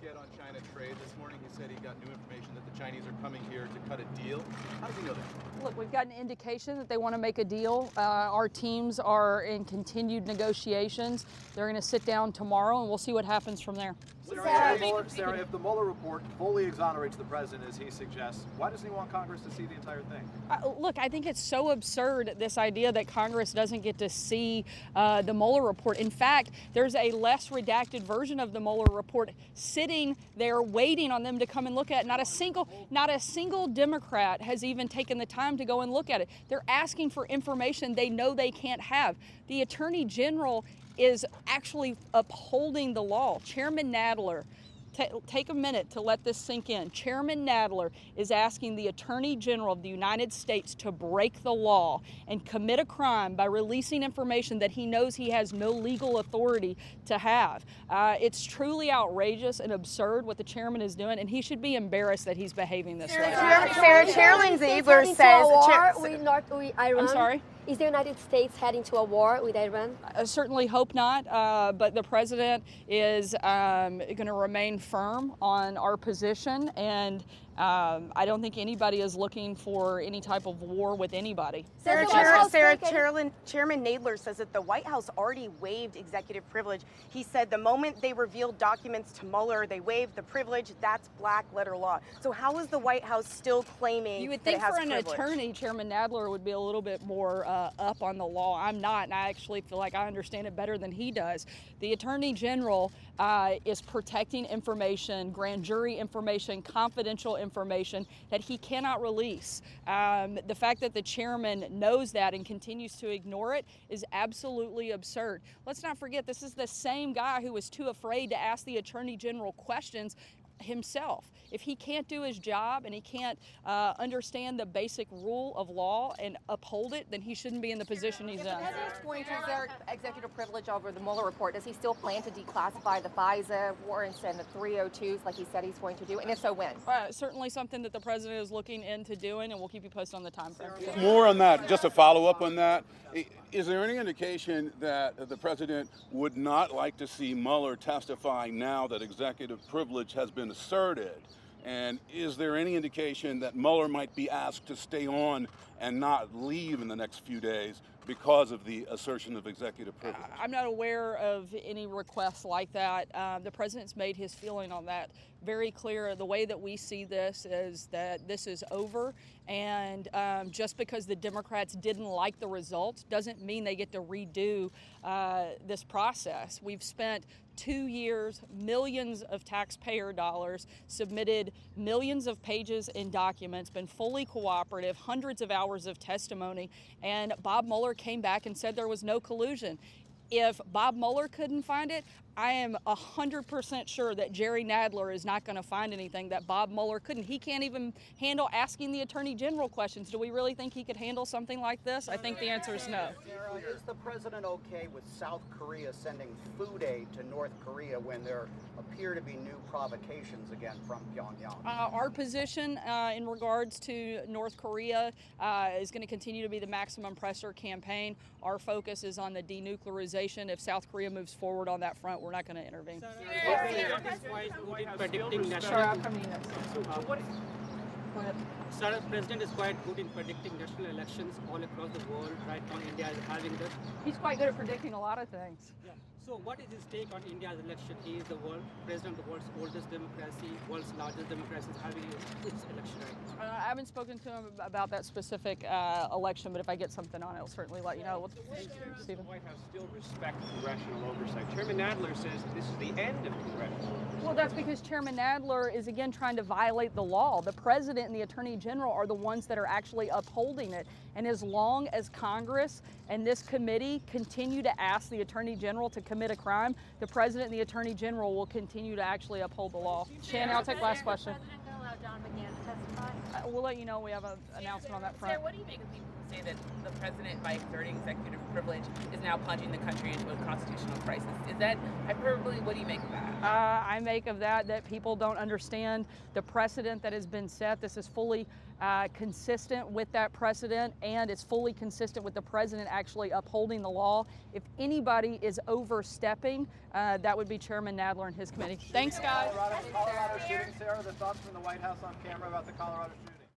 get on China trade this morning? He said he got new information that the Chinese are coming here to cut a deal. How does he know that? Look, we've got an indication that they want to make a deal. Our teams are in continued negotiations. They're going to sit down tomorrow, and we'll see what happens from there. Sarah, if the Mueller report fully exonerates the president, as he suggests, why doesn't he want Congress to see the entire thing? Look, I think it's so absurd, this idea that Congress doesn't get to see the Mueller report. In fact, there's a less redacted version of the Mueller report sitting there waiting on them to come and look at it. Not a single Democrat has even taken the time to go and look at it. They're asking for information they know they can't have. The Attorney General is actually upholding the law. Chairman Nadler, take a minute to let this sink in. Chairman Nadler is asking the Attorney General of the United States to break the law and commit a crime by releasing information that he knows he has no legal authority to have. It's truly outrageous and absurd what the chairman is doing, and he should be embarrassed that he's behaving this way. Sarah, Chairman Ziegler says... I'm sorry? Is the United States heading to a war with Iran? I certainly hope not, but the president is going to remain firm on our position, and I don't think anybody is looking for any type of war with anybody. Chairman Nadler says that the White House already waived executive privilege. He said the moment they revealed documents to Mueller, they waived the privilege. That's black letter law. So how is the White House still claiming You would that think it has for an privilege? attorney, Chairman Nadler would be a little bit more up on the law. I'm not, and I actually feel like I understand it better than he does. The Attorney General is protecting information, grand jury information, confidential information that he cannot release. The fact that the chairman knows that and continues to ignore it is absolutely absurd. Let's not forget, this is the same guy who was too afraid to ask the Attorney General questions himself. If he can't do his job and he can't understand the basic rule of law and uphold it, then he shouldn't be in the position he's in. If the president's going to exert executive privilege over the Mueller report, does he still plan to declassify the FISA warrants and the 302s like he said he's going to do? And if so, when? Certainly something that the president is looking into doing, and we'll keep you posted on the time frame. More on that, just a follow-up on that. Is there any indication that the president would not like to see Mueller testify now that executive privilege has been asserted? And is there any indication that Mueller might be asked to stay on and not leave in the next few days because of the assertion of executive privilege? I'm not aware of any requests like that. The president's made his feeling on that very clear. The way that we see this is that this is over, and just because the Democrats didn't like the results doesn't mean they get to redo this process. We've spent 2 years, millions of taxpayer dollars, submitted millions of pages in documents, been fully cooperative, hundreds of hours of testimony, and Bob Mueller came back and said there was no collusion. If Bob Mueller couldn't find it, I am 100% sure that Jerry Nadler is not going to find anything that Bob Mueller couldn't. He can't even handle asking the Attorney General questions. Do we really think he could handle something like this? I think the answer is no. Sarah, is the president okay with South Korea sending food aid to North Korea when there appear to be new provocations again from Pyongyang? Our position in regards to North Korea is going to continue to be the maximum pressure campaign. Our focus is on the denuclearization. If South Korea moves forward on that front, we're not going to intervene. Sir, the president is quite good in predicting national elections all across the world. Right now, India is having this. He's quite good at predicting a lot of things. Yeah. So what is his take on India's election? He is the president of the world's oldest democracy, world's largest democracy, is having its election right now. I haven't spoken to him about that specific election, but if I get something on it, I'll certainly let you know. The White House still respects congressional oversight. Chairman Nadler says this is the end of congressional oversight. Well, that's because Chairman Nadler is again trying to violate the law. The president and the Attorney General are the ones that are actually upholding it. And as long as Congress and this committee continue to ask the Attorney General to commit a crime, the president and the Attorney General will continue to actually uphold the law. Shannon, I'll take last question. We'll let you know we have an announcement on that front. Sarah, what do you make of people who say that the president, by exerting executive privilege, is now plunging the country into a constitutional crisis? Is that hyperbole? What do you make of that? I make of that people don't understand the precedent that has been set. This is fully consistent with that precedent, and it's fully consistent with the president actually upholding the law. If anybody is overstepping, that would be Chairman Nadler and his committee. Thanks, guys. Colorado shooting, Sarah, the thoughts from the White House on camera about the Colorado shooting.